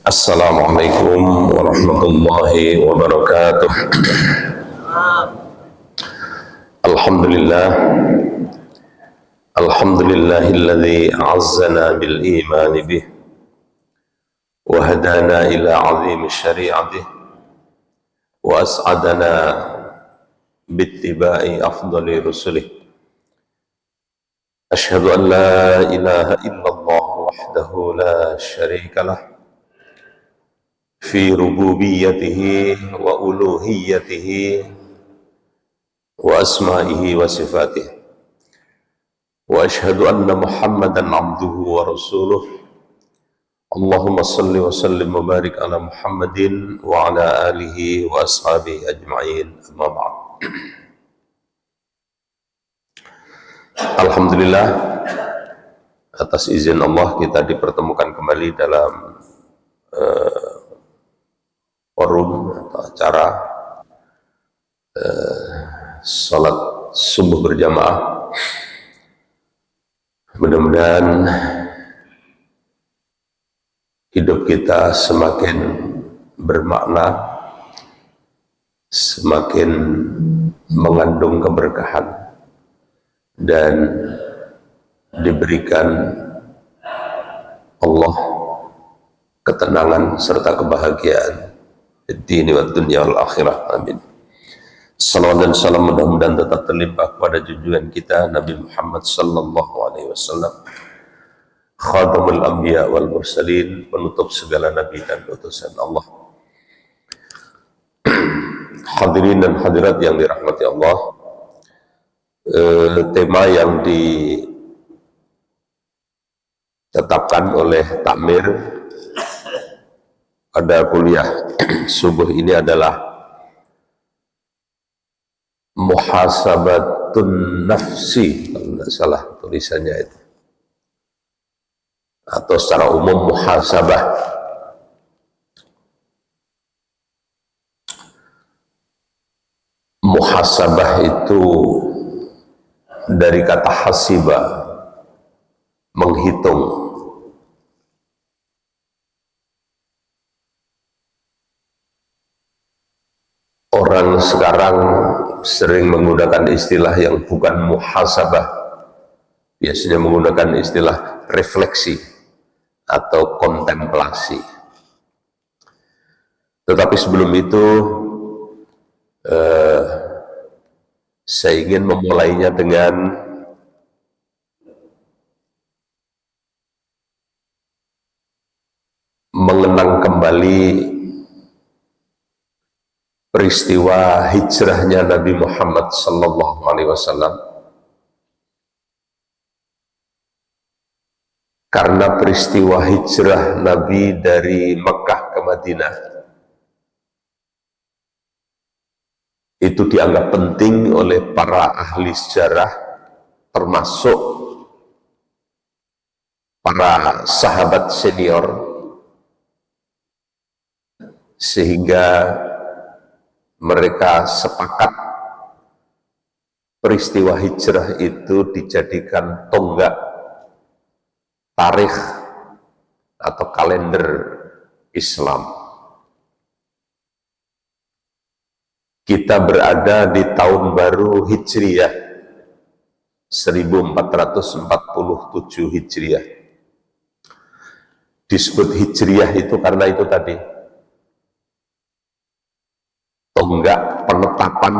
Assalamualaikum warahmatullahi wabarakatuh. Alhamdulillah, alhamdulillahilladzi a'azzana bil iman bih wa hadana ila 'azimi syari'atih wa as'adana bittiba'i afdali rusulih. Asyhadu an la ilaha illallah wahdahu la syarika lah fi rububiyyatihi wa uluhiyyatihi wa asma'ihi wa sifatih. Wa asyhadu anna Muhammadan abduhu wa rasuluh. Allahumma salli wa sallim wa barik ala Muhammadin wa ala alihi wa ashabihi ajma'in, amma ba'd. Alhamdulillah, atas izin Allah kita dipertemukan kembali dalam forum atau acara salat subuh berjamaah. Mudah-mudahan hidup kita semakin bermakna, semakin mengandung keberkahan, dan diberikan Allah ketenangan serta kebahagiaan di dunia wa dunya wal akhirah. Amin. Salawat dan salam mudah-mudahan tetap terlimpah pada junjungan kita Nabi Muhammad sallallahu alaihi wasallam, khatamul anbiya wal mursalin, penutup segala nabi dan utusan Allah. Hadirin dan hadirat yang dirahmati Allah, tema yang ditetapkan oleh takmir pada kuliah subuh ini adalah muhasabatun nafsi, kalau tidak salah tulisannya itu, atau secara umum muhasabah. Muhasabah itu dari kata hasiba, menghitung. Orang sekarang sering menggunakan istilah yang bukan muhasabah, biasanya menggunakan istilah refleksi atau kontemplasi. Tetapi sebelum itu saya ingin memulainya dengan mengenang kembali peristiwa hijrahnya Nabi Muhammad sallallahu alaihi wasallam. Karena peristiwa hijrah Nabi dari Mekah ke Madinah itu dianggap penting oleh para ahli sejarah, termasuk para sahabat senior, sehingga mereka sepakat peristiwa hijrah itu dijadikan tonggak tarikh atau kalender Islam. Kita berada di tahun baru Hijriyah 1447 Hijriyah. Disebut Hijriyah itu karena itu tadi, tonggak penetapan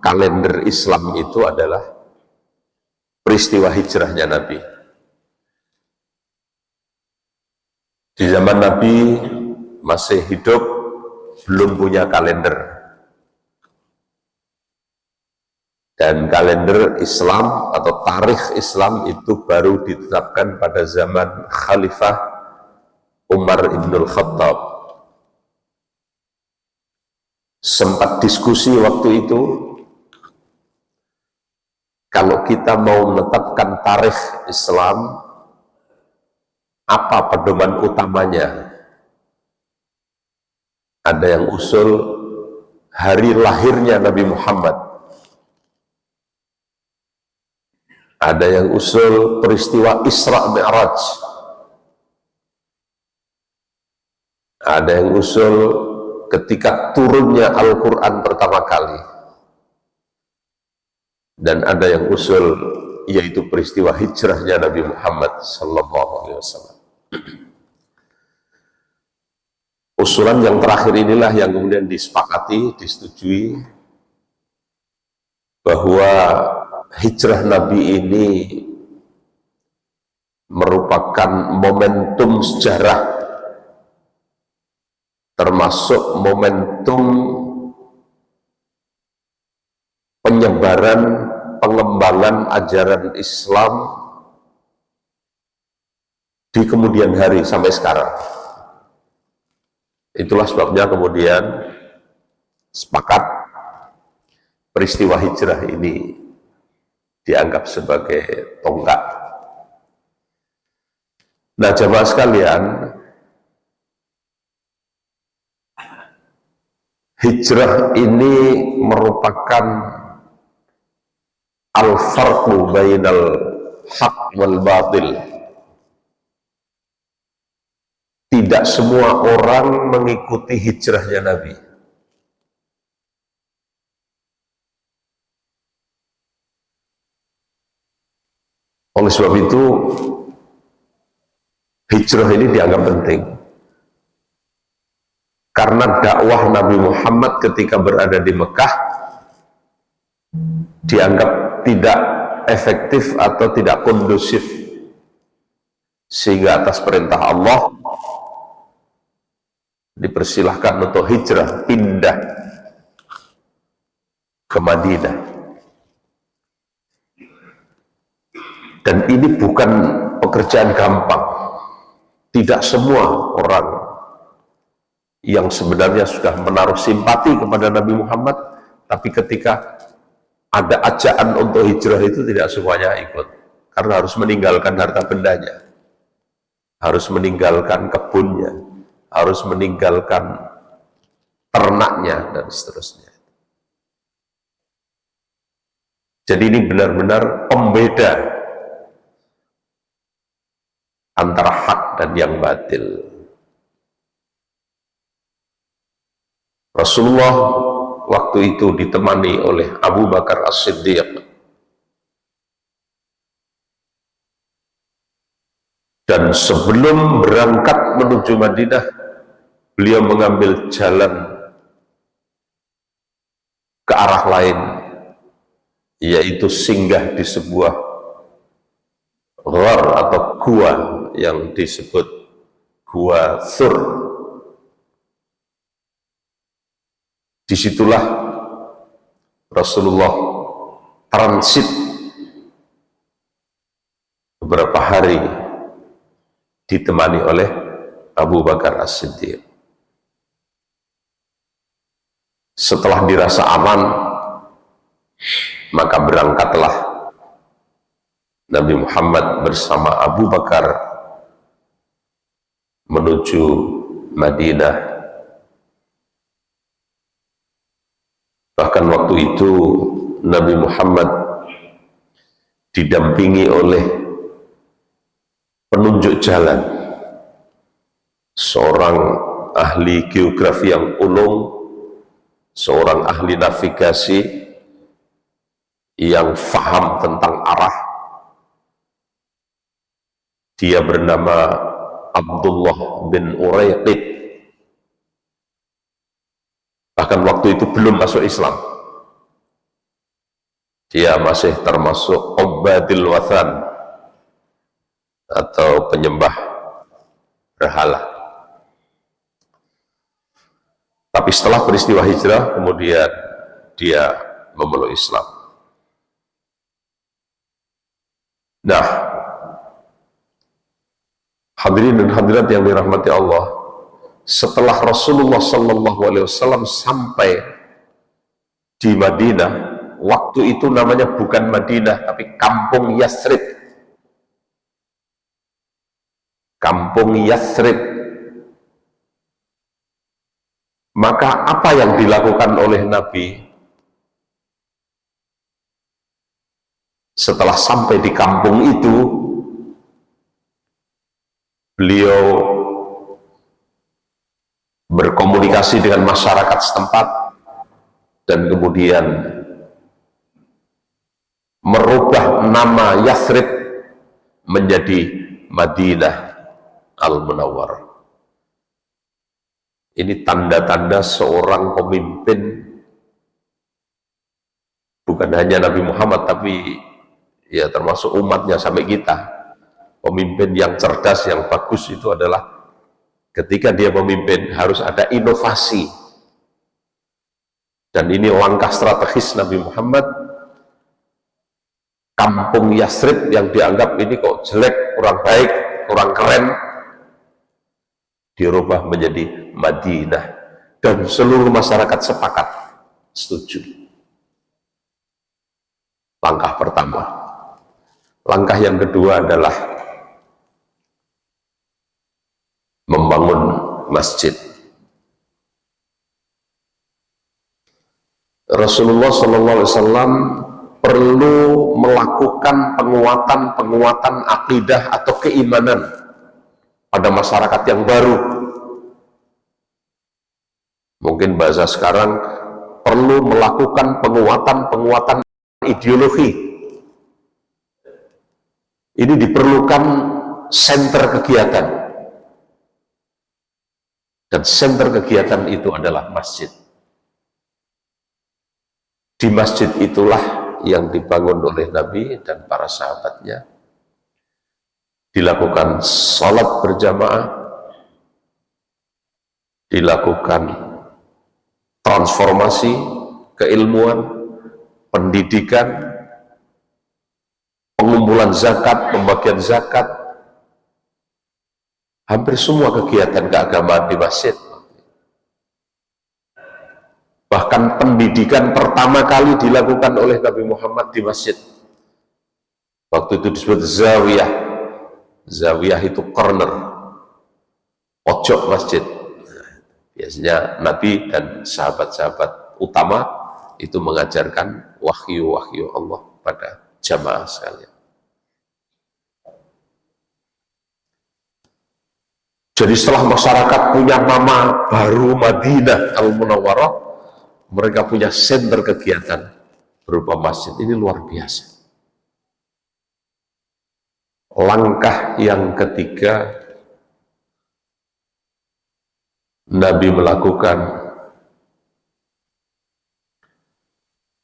kalender Islam itu adalah peristiwa hijrahnya Nabi. Di zaman Nabi masih hidup, belum punya kalender. Dan kalender Islam atau tarikh Islam itu baru ditetapkan pada zaman Khalifah Umar ibn Khattab. Sempat diskusi waktu itu, kalau kita mau menetapkan tarikh Islam, apa pedoman utamanya? Ada yang usul hari lahirnya Nabi Muhammad, ada yang usul peristiwa Isra Mi'raj, ada yang usul ketika turunnya Al-Quran pertama kali, dan ada yang usul yaitu peristiwa hijrahnya Nabi Muhammad SAW. Usulan yang terakhir inilah yang kemudian disepakati, disetujui, bahwa hijrah Nabi ini merupakan momentum sejarah, termasuk momentum penyebaran, pengembangan ajaran Islam di kemudian hari sampai sekarang. Itulah sebabnya kemudian sepakat peristiwa hijrah ini dianggap sebagai tonggak. Nah, jamaah sekalian, hijrah ini merupakan al-farqu bainal haq wal batil. Tidak semua orang mengikuti hijrahnya Nabi. Oleh sebab itu, hijrah ini dianggap penting. Karena dakwah Nabi Muhammad ketika berada di Mekah dianggap tidak efektif atau tidak kondusif, sehingga atas perintah Allah dipersilahkan untuk hijrah, pindah ke Madinah. Dan ini bukan pekerjaan gampang. Tidak semua orang yang sebenarnya sudah menaruh simpati kepada Nabi Muhammad, tapi ketika ada ajaan untuk hijrah itu tidak semuanya ikut, karena harus meninggalkan harta bendanya, harus meninggalkan kebunnya, harus meninggalkan ternaknya, dan seterusnya. Jadi ini benar-benar pembeda antara hak dan yang batil. Rasulullah waktu itu ditemani oleh Abu Bakar As-Siddiq, dan sebelum berangkat menuju Madinah, beliau mengambil jalan ke arah lain, yaitu singgah di sebuah ghar atau gua yang disebut Gua Thur. Disitulah Rasulullah transit beberapa hari ditemani oleh Abu Bakar As-Siddiq. Setelah dirasa aman, maka berangkatlah Nabi Muhammad bersama Abu Bakar menuju Madinah. Bahkan waktu itu Nabi Muhammad didampingi oleh penunjuk jalan, seorang ahli geografi yang ulung, seorang ahli navigasi yang faham tentang arah. Dia bernama Abdullah bin Uraiqid. Bahkan waktu itu belum masuk Islam. dia masih termasuk ubadil wathan atau penyembah berhala. Tapi setelah peristiwa hijrah kemudian dia memeluk Islam. Nah, hadirin dan hadirat yang dirahmati Allah, setelah Rasulullah SAW sampai di Madinah, waktu itu namanya bukan Madinah tapi Kampung Yathrib. Kampung Yathrib. Maka apa yang dilakukan oleh Nabi setelah sampai di kampung itu? Beliau berkomunikasi dengan masyarakat setempat dan kemudian merubah nama Yathrib menjadi Madinah Al-Munawwarah. Ini tanda-tanda seorang pemimpin, bukan hanya Nabi Muhammad tapi ya termasuk umatnya sampai kita. Pemimpin yang cerdas, yang bagus itu adalah ketika dia memimpin harus ada inovasi. Dan ini langkah strategis Nabi Muhammad. Kampung Yathrib yang dianggap ini kok jelek, kurang baik, kurang keren, dirubah menjadi Madinah, dan seluruh masyarakat sepakat setuju. Langkah pertama. Langkah yang kedua adalah membangun masjid. Rasulullah SAW perlu melakukan penguatan akidah atau keimanan pada masyarakat yang baru. Mungkin bahasa sekarang, perlu melakukan penguatan ideologi. Ini diperlukan senter kegiatan. Dan senter kegiatan itu adalah masjid. Di masjid itulah yang dibangun oleh Nabi dan para sahabatnya. Dilakukan salat berjamaah, dilakukan transformasi keilmuan, pendidikan, pengumpulan zakat, pembagian zakat, hampir semua kegiatan keagamaan di masjid. Bahkan pendidikan pertama kali dilakukan oleh Nabi Muhammad di masjid. Waktu itu disebut zawiyah. Zawiyah itu corner, pojok masjid. Biasanya Nabi dan sahabat-sahabat utama itu mengajarkan wahyu-wahyu Allah pada jamaah sekalian. Jadi setelah masyarakat punya nama baru Madinah Al-Munawwarah, mereka punya senter kegiatan berupa masjid. Ini luar biasa. Langkah yang ketiga, Nabi melakukan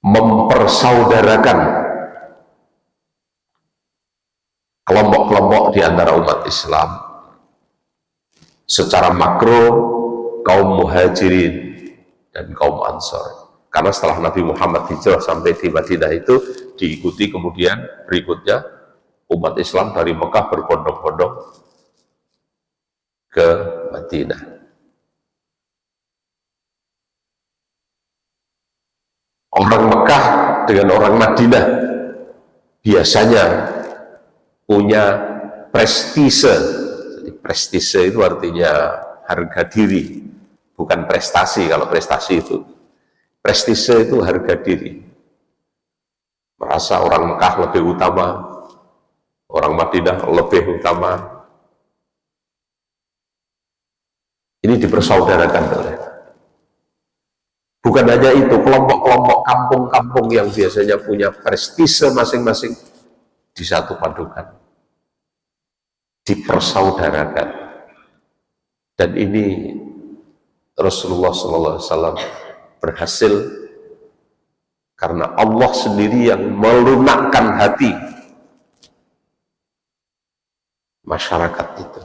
mempersaudarakan kelompok-kelompok di antara umat Islam. Secara makro, kaum muhajirin dan kaum ansor. Karena setelah Nabi Muhammad hijrah sampai di Madinah itu, diikuti kemudian berikutnya umat Islam dari Mekah berbondong-bondong ke Madinah. Orang Mekah dengan orang Madinah biasanya punya prestise. Jadi prestise itu artinya harga diri, bukan prestasi. Kalau prestasi itu, prestise itu harga diri. Merasa orang Mekah lebih utama, orang Madinah lebih utama. Ini dipersaudarakan oleh. Bukan hanya itu, kelompok-kelompok kampung-kampung yang biasanya punya prestise masing-masing disatu padukan, dipersaudarakan. Dan ini Rasulullah SAW berhasil karena Allah sendiri yang melunakkan hati masyarakat itu.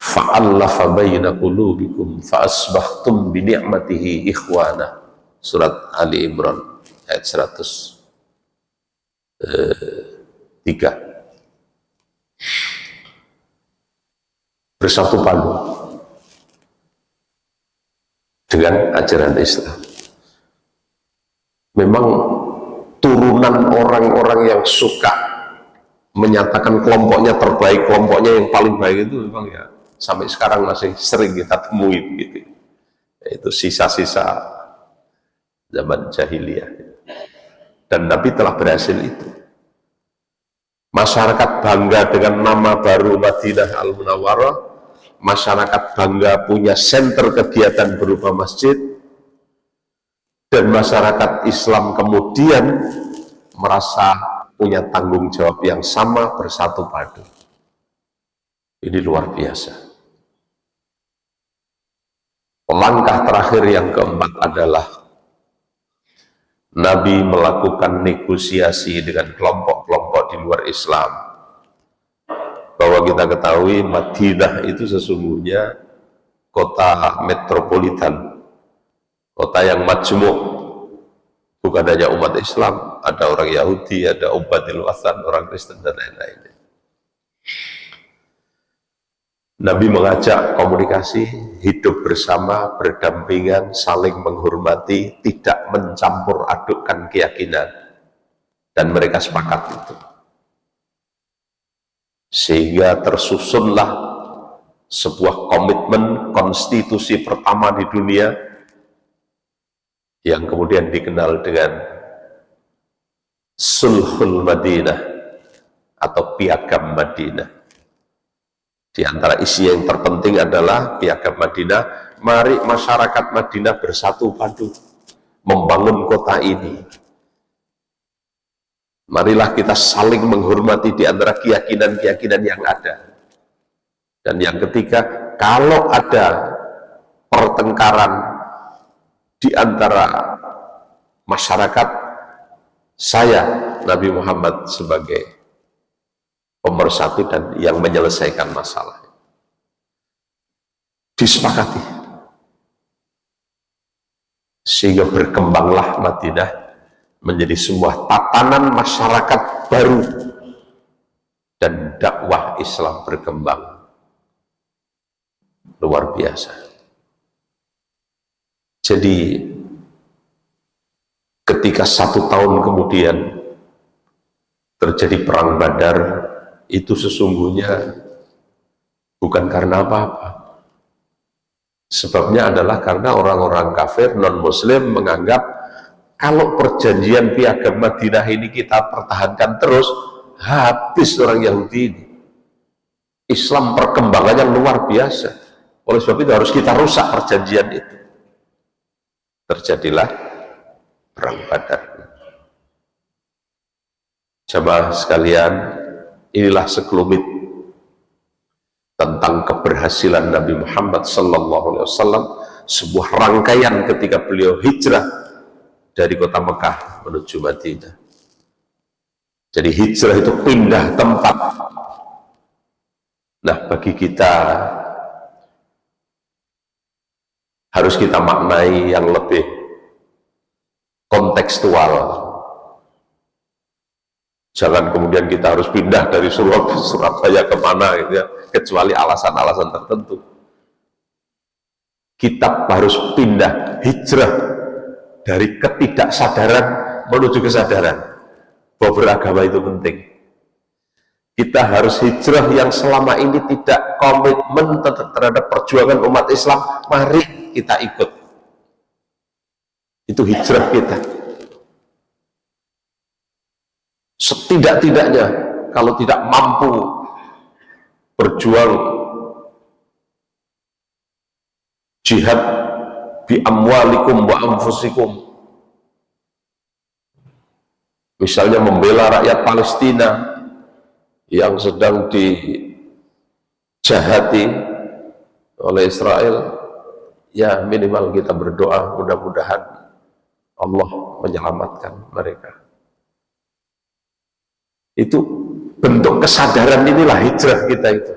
Fa'allafa baina qulubikum fa'asbahtum bi ni'matihi ikhwana. Surat Ali Imran ayat 103. Bersatu padu dengan ajaran Islam. Memang turunan orang-orang yang suka menyatakan kelompoknya terbaik, kelompoknya yang paling baik itu memang ya sampai sekarang masih sering kita temui begitu. Itu sisa-sisa zaman jahiliyah. Dan Nabi telah berhasil itu. Masyarakat bangga dengan nama baru Madinah Al-Munawwarah. Masyarakat bangga punya senter kegiatan berupa masjid. Dan masyarakat Islam kemudian merasa punya tanggung jawab yang sama, bersatu padu. Ini luar biasa. Langkah terakhir yang keempat adalah Nabi melakukan negosiasi dengan kelompok-kelompok di luar Islam. Bahwa kita ketahui Madinah itu sesungguhnya kota metropolitan, kota yang majmuk, bukan hanya umat Islam, ada orang Yahudi, ada Ubadil Wathan, orang Kristen dan lain-lain. Nabi mengajak komunikasi, hidup bersama, berdampingan, saling menghormati, tidak mencampur adukkan keyakinan, dan mereka sepakat itu. Sehingga tersusunlah sebuah komitmen konstitusi pertama di dunia yang kemudian dikenal dengan Sulhul Madinah atau Piagam Madinah. Di antara isi yang terpenting adalah Piagam Madinah, mari masyarakat Madinah bersatu padu membangun kota ini. Marilah kita saling menghormati di antara keyakinan-keyakinan yang ada. Dan yang ketiga, kalau ada pertengkaran di antara masyarakat, saya Nabi Muhammad sebagai pemersatu dan yang menyelesaikan masalah. Disepakati. Sehingga berkembanglah Madinah menjadi sebuah tatanan masyarakat baru dan dakwah Islam berkembang. Luar biasa. Jadi ketika 1 tahun kemudian terjadi perang Badar, itu sesungguhnya bukan karena apa-apa. Sebabnya adalah karena orang-orang kafir non-muslim menganggap kalau perjanjian Piagam Madinah ini kita pertahankan terus, habis orang Yahudi ini. Islam perkembangannya luar biasa. Oleh sebab itu harus kita rusak perjanjian itu. Terjadilah perang Badar. Jamaah sekalian, inilah sekelumit tentang keberhasilan Nabi Muhammad SAW, sebuah rangkaian ketika beliau hijrah dari kota Mekah menuju Madinah. Jadi hijrah itu pindah tempat. Nah, bagi kita harus kita maknai yang lebih kontekstual. Jangan kemudian kita harus pindah dari Surabaya kemana gitu ya, kecuali alasan-alasan tertentu. Kita harus pindah, hijrah dari ketidaksadaran menuju kesadaran bahwa beragama itu penting. Kita harus hijrah yang selama ini tidak komitmen terhadap perjuangan umat Islam, mari kita ikut. Itu hijrah kita. Setidak-tidaknya kalau tidak mampu berjuang jihad bi amwalikum wa anfusikum, misalnya membela rakyat Palestina yang sedang dijahati oleh Israel, ya minimal kita berdoa mudah-mudahan Allah menyelamatkan mereka. Itu bentuk kesadaran, inilah hijrah kita itu.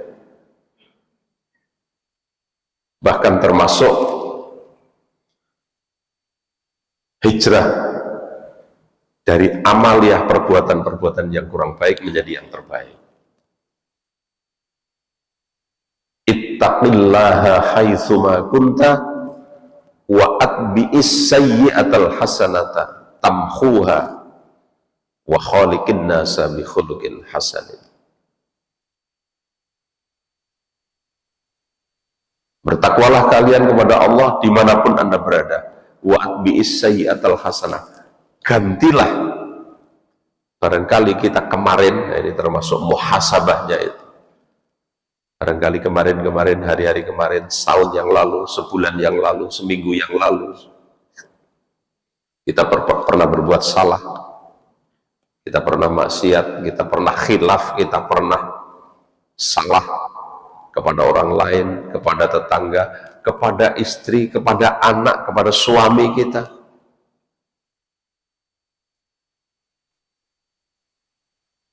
Bahkan termasuk hijrah dari amaliyah perbuatan-perbuatan yang kurang baik menjadi yang terbaik. Ittaqillaha haitsuma kunta wa atbi'is sayyi'atal hasanata tamhuha wa khaliqin nasa bi khuluqin hasanin. Bertakwalah kalian kepada Allah dimanapun Anda berada. Wa atbi'is sayyi'atal hasanah. Gantilah. Barangkali kita kemarin, ini termasuk muhasabahnya itu. Barangkali kemarin-kemarin, hari-hari kemarin, setahun yang lalu, sebulan yang lalu, seminggu yang lalu, kita pernah berbuat salah, kita pernah maksiat, kita pernah khilaf, kita pernah salah kepada orang lain, kepada tetangga, kepada istri, kepada anak, kepada suami kita.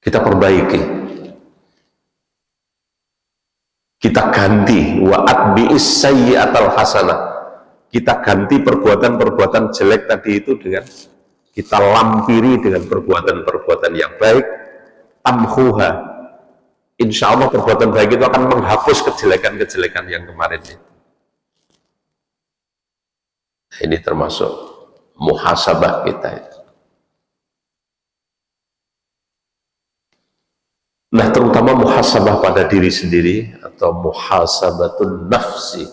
Kita perbaiki, kita ganti. Wa atbi'is sayyi'atal hasanah, kita ganti perbuatan-perbuatan jelek tadi itu dengan kita lampiri dengan perbuatan-perbuatan yang baik. Tamhuha, insya Allah perbuatan baik itu akan menghapus kejelekan-kejelekan yang kemarin itu. Ini termasuk muhasabah kita itu. Nah, terutama muhasabah pada diri sendiri atau muhasabatun nafsi.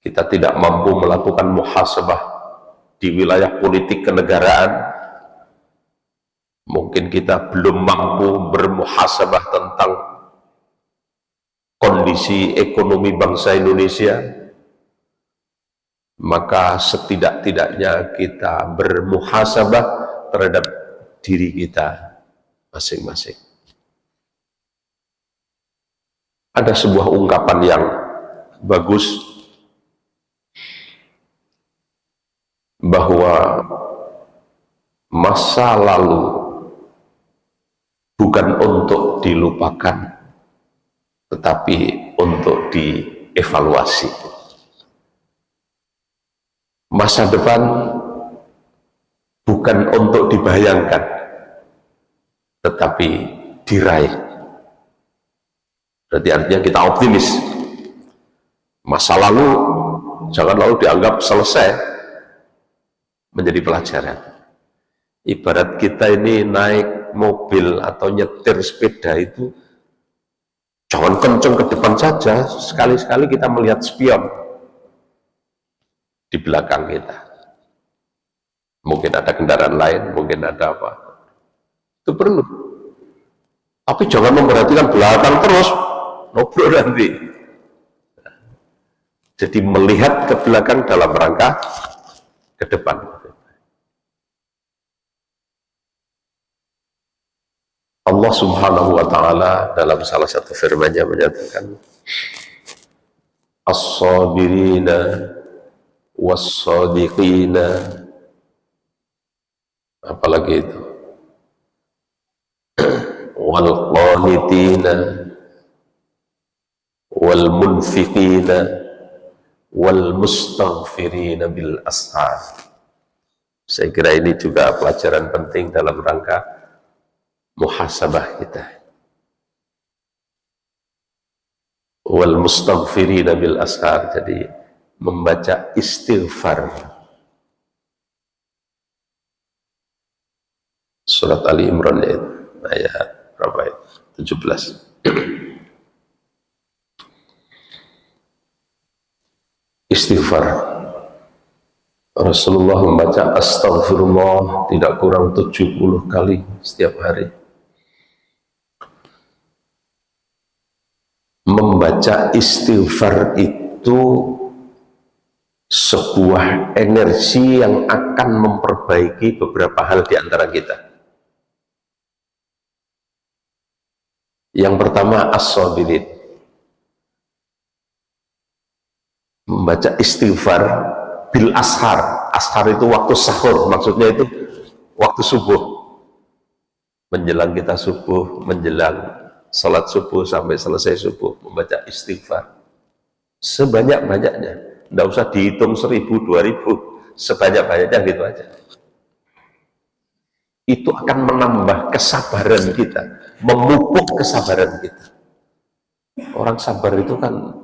Kita tidak mampu melakukan muhasabah di wilayah politik kenegaraan. Mungkin kita belum mampu bermuhasabah tentang kondisi ekonomi bangsa Indonesia. Maka setidak-tidaknya kita bermuhasabah terhadap diri kita masing-masing. Ada sebuah ungkapan yang bagus bahwa masa lalu bukan untuk dilupakan, tetapi untuk dievaluasi. Masa depan bukan untuk dibayangkan, tetapi diraih. Berarti artinya kita optimis. Masa lalu jangan lalu dianggap selesai, menjadi pelajaran. Ibarat kita ini naik mobil atau nyetir sepeda itu, jangan kenceng ke depan saja, sekali-sekali kita melihat spion di belakang kita. Mungkin ada kendaraan lain, mungkin ada apa. Itu perlu. Tapi jangan memperhatikan belakang terus, ngobrol nanti. Jadi melihat ke belakang dalam rangka ke depan. Allah Subhanahu wa ta'ala dalam salah satu firman-Nya menyatakan, as-sabirina was-sadiqina, apalagi itu, wal qanitina wal munfiqina wal mustaghfirina bil ashar. Saya kira ini juga pelajaran penting dalam rangka muhasabah kita. Wal mustaghfirina bil ashar, jadi membaca istighfar. Surat Ali Imran itu ayat berapa itu? 17. Istighfar. Rasulullah membaca astagfirullah tidak kurang 70 kali setiap hari. Membaca istighfar itu sebuah energi yang akan memperbaiki beberapa hal di antara kita. Yang pertama, as-sabirin. Membaca istighfar bil ashar, Ashar itu waktu sahur, maksudnya itu waktu subuh. Menjelang kita subuh, menjelang salat subuh sampai selesai subuh, membaca istighfar sebanyak-banyaknya. Tidak usah dihitung 1000, 2000, sebanyak-banyaknya gitu aja. Itu akan menambah kesabaran kita, memupuk kesabaran kita. Orang sabar itu kan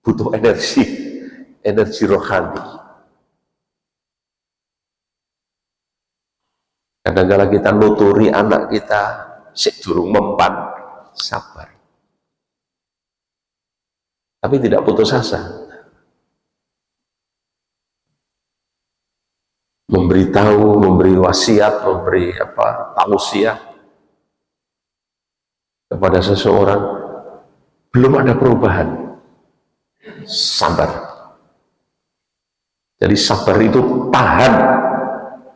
butuh energi rohani. Kadang-kadang kita nuturi anak kita, sik durung mempan, sabar. Tapi tidak putus asa. Memberitahu, memberi wasiat, memberi tausiah kepada seseorang, belum ada perubahan. Sabar. Jadi sabar itu tahan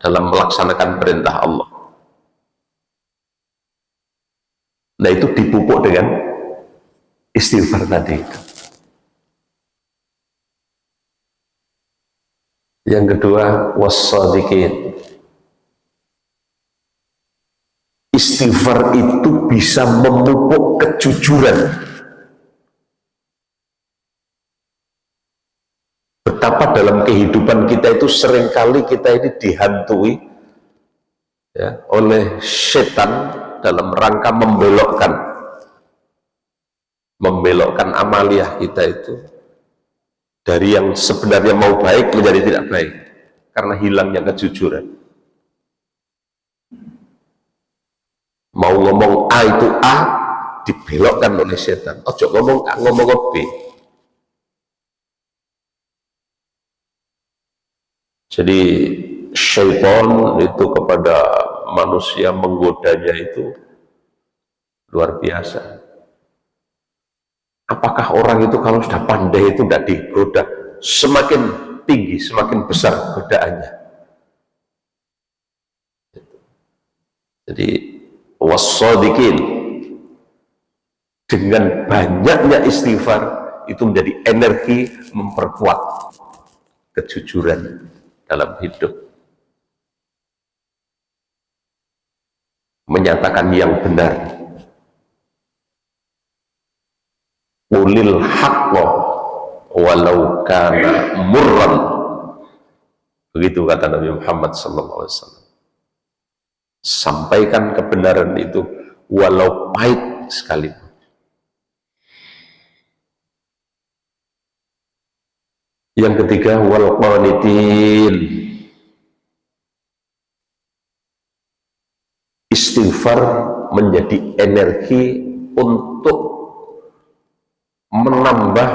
dalam melaksanakan perintah Allah. Nah, itu dipupuk dengan istighfar tadi. Yang kedua, wassadiqin. Istighfar itu bisa memupuk kejujuran. Betapa dalam kehidupan kita itu seringkali kita ini dihantui ya, oleh setan dalam rangka membelokkan amaliyah kita itu dari yang sebenarnya mau baik menjadi tidak baik karena hilangnya kejujuran. Mau ngomong A itu A, dibelokkan oleh setan. Ojo ngomong A, ngomong B. Jadi syaitan itu kepada manusia menggodanya itu luar biasa. Apakah orang itu kalau sudah pandai itu tidak digoda, semakin tinggi, semakin besar godaannya. Jadi wassadiqin, dengan banyaknya istighfar itu menjadi energi memperkuat kejujuran dalam hidup, menyatakan yang benar, ulil haqqo walau kana murran, begitu kata Nabi Muhammad SAW. Sampaikan kebenaran itu walau pahit sekalipun. Yang ketiga, wal qanitin. Istighfar menjadi energi untuk menambah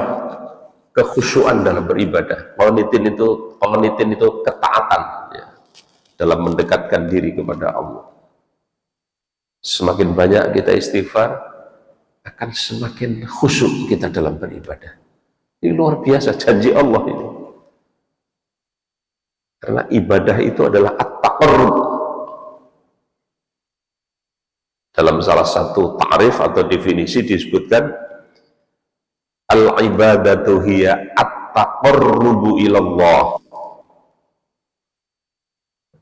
kekhusyuan dalam beribadah. Qanitin itu ketaatan ya, dalam mendekatkan diri kepada Allah. Semakin banyak kita istighfar, akan semakin khusyuk kita dalam beribadah. Ini luar biasa janji Allah ini. Karena ibadah itu adalah at-taqarrub. Dalam salah satu ta'rif atau definisi disebutkan al-ibadatu hiya at-taqarrubu ilallah.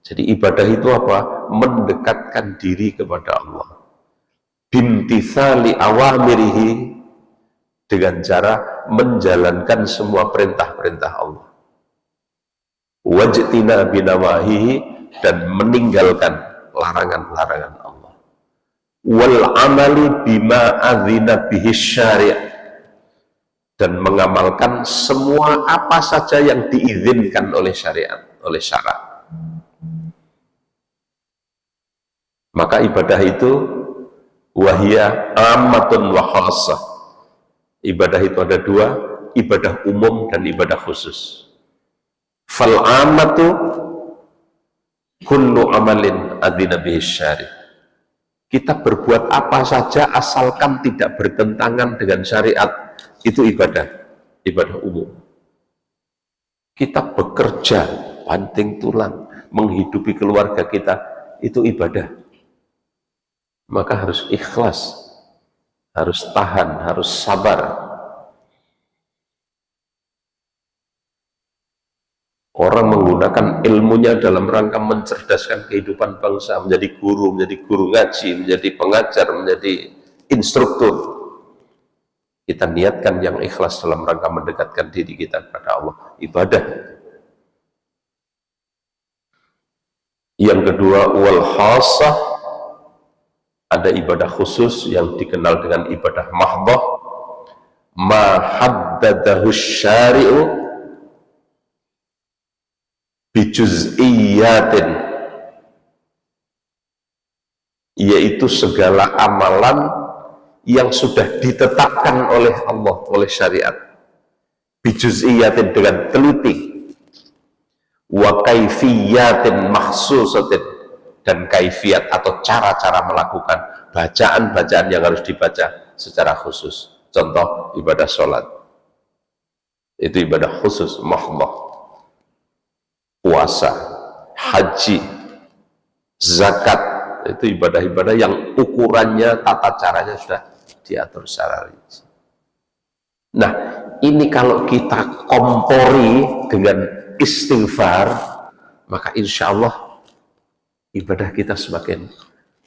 Jadi ibadah itu apa? Mendekatkan diri kepada Allah. Bimtithali awamirihi, dengan cara menjalankan semua perintah-perintah Allah, wajtina binawahihi, dan meninggalkan larangan-larangan Allah, wal amali bima adzina bihi syari', dan mengamalkan semua apa saja yang diizinkan oleh syariat, oleh syarak. Maka ibadah itu wahia ammatun wa khassah. Ibadah itu ada dua, ibadah umum dan ibadah khusus. Fal amatu kullu amalin adzina bihi syari'. Kita berbuat apa saja asalkan tidak bertentangan dengan syariat, itu ibadah umum. Kita bekerja banting tulang menghidupi keluarga kita, itu ibadah. Maka harus ikhlas, harus tahan, harus sabar. Orang menggunakan ilmunya dalam rangka mencerdaskan kehidupan bangsa, menjadi guru ngaji, menjadi pengajar, menjadi instruktur. Kita niatkan yang ikhlas dalam rangka mendekatkan diri kita kepada Allah, ibadah. Yang kedua, wal khasah, ada ibadah khusus yang dikenal dengan ibadah mahdhah, ma haddadahu syari'u bijuz'iyatin, yaitu segala amalan yang sudah ditetapkan oleh Allah, oleh syariat, bijuz'iyatin, dengan teliti, wa kaifiyatin makhsusatin, dan kaifiat atau cara-cara melakukan bacaan-bacaan yang harus dibaca secara khusus. Contoh ibadah sholat, itu ibadah khusus mahdhah. Puasa, haji, zakat, itu ibadah-ibadah yang ukurannya, tata caranya sudah diatur secara rinci. Nah, ini kalau kita kompori dengan istighfar, maka insya Allah ibadah kita semakin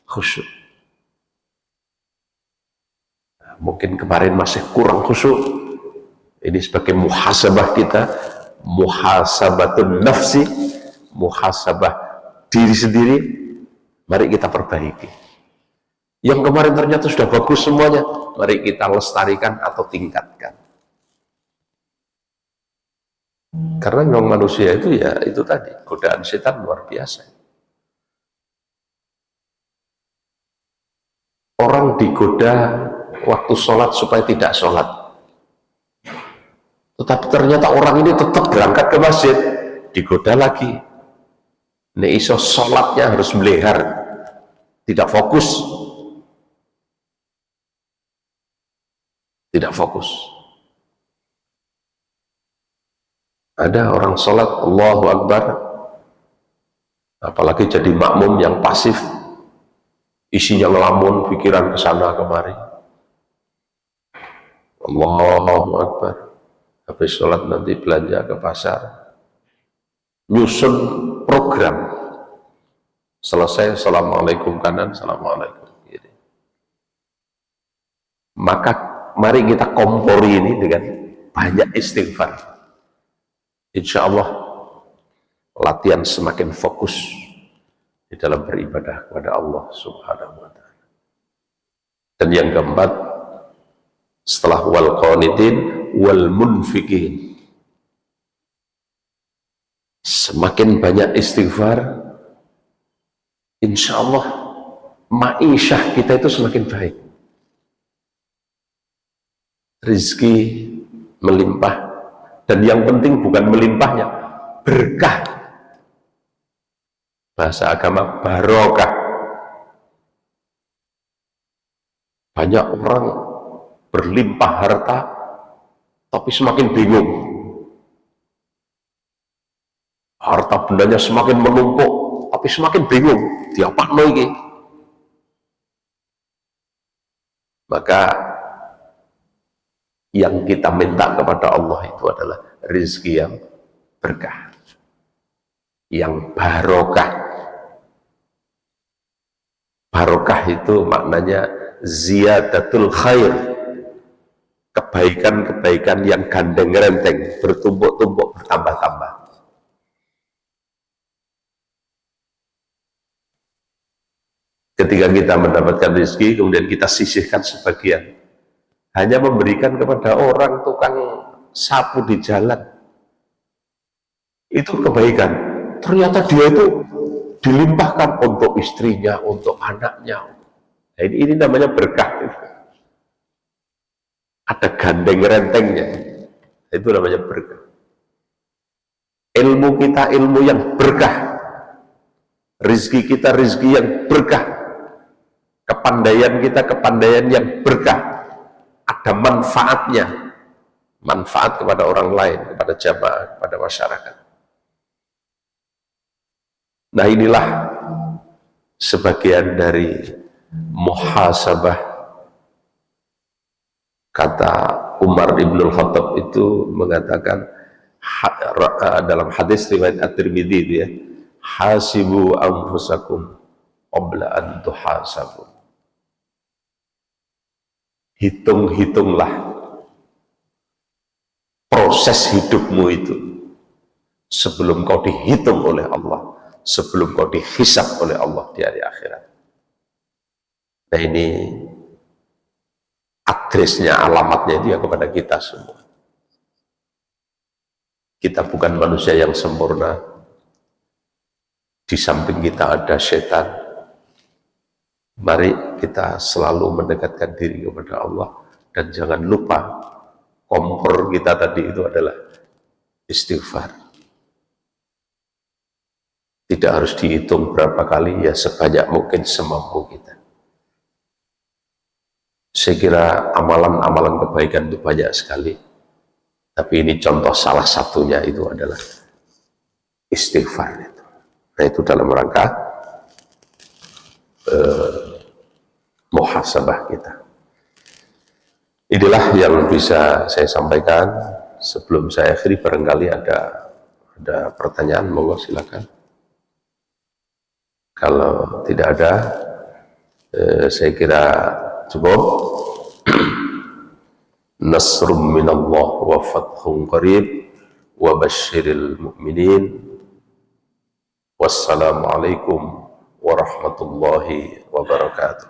khusyuk. Nah, mungkin kemarin masih kurang khusyuk, ini sebagai muhasabah kita, muhasabatun nafsi, muhasabah diri sendiri, mari kita perbaiki. Yang kemarin ternyata sudah bagus semuanya, mari kita lestarikan atau tingkatkan. Karena memang manusia itu ya itu tadi, godaan setan luar biasa. Orang digoda waktu sholat supaya tidak sholat, tetapi ternyata orang ini tetap berangkat ke masjid, digoda lagi. Nek iso sholatnya harus melehar, tidak fokus, tidak fokus. Ada orang sholat Allahu Akbar, apalagi jadi makmum yang pasif, isinya ngelamun, pikiran kesana kemari. Allahu Akbar, habis sholat nanti belanja ke pasar, nyusun program, selesai assalamualaikum kanan, assalamualaikum kiri. Maka mari kita kompori ini dengan banyak istighfar. Insya Allah latihan semakin fokus di dalam beribadah kepada Allah Subhanahu wa ta'ala. Dan yang keempat, setelah wal qanitin wal munfiqin, semakin banyak istighfar, insya Allah ma'isyah kita itu semakin baik, rizki melimpah. Dan yang penting bukan melimpahnya, berkah. Bahasa agama barokah. Banyak orang berlimpah harta tapi semakin bingung, harta bendanya semakin menumpuk tapi semakin bingung, diapakno iki. Maka yang kita minta kepada Allah itu adalah rezeki yang berkah, yang barokah. Barokah itu maknanya ziyadatul khair, kebaikan-kebaikan yang gandeng renteng, bertumpuk-tumpuk, bertambah-tambah. Ketika kita mendapatkan rezeki, kemudian kita sisihkan sebagian, hanya memberikan kepada orang tukang sapu di jalan, itu kebaikan. Ternyata dia itu dilimpahkan untuk istrinya, untuk anaknya. Nah, ini namanya berkah. Ada gandeng rentengnya, itu namanya berkah. Ilmu kita ilmu yang berkah, rizki kita rizki yang berkah, kepandaian kita kepandaian yang berkah, ada manfaatnya, manfaat kepada orang lain, kepada jamaah, kepada masyarakat. Nah, inilah sebagian dari muhasabah. Kata Umar Ibn Khattab itu mengatakan, dalam hadis riwayat At-Tirmidzi itu ya, hasibu anfusakum qabla an tuhasabu. Hitung-hitunglah proses hidupmu itu sebelum kau dihitung oleh Allah, sebelum kau dihisab oleh Allah di hari akhirat. Nah ini adresnya, alamatnya itu ya kepada kita semua. Kita bukan manusia yang sempurna. Di samping kita ada setan. Mari kita selalu mendekatkan diri kepada Allah. Dan jangan lupa, kompor kita tadi itu adalah istighfar. Tidak harus dihitung berapa kali, ya sebanyak mungkin semampu kita. Saya kira amalan-amalan kebaikan itu banyak sekali. Tapi ini contoh salah satunya itu adalah istighfar itu. Nah itu dalam rangka muhasabah kita. Inilah yang bisa saya sampaikan. Sebelum saya akhiri, barangkali ada pertanyaan, monggo silakan. Kalau tidak ada, saya kira cukup. Nasrum minallah wa fathun qarib wa basyiril mu'minin. Wassalamualaikum warahmatullahi wabarakatuh.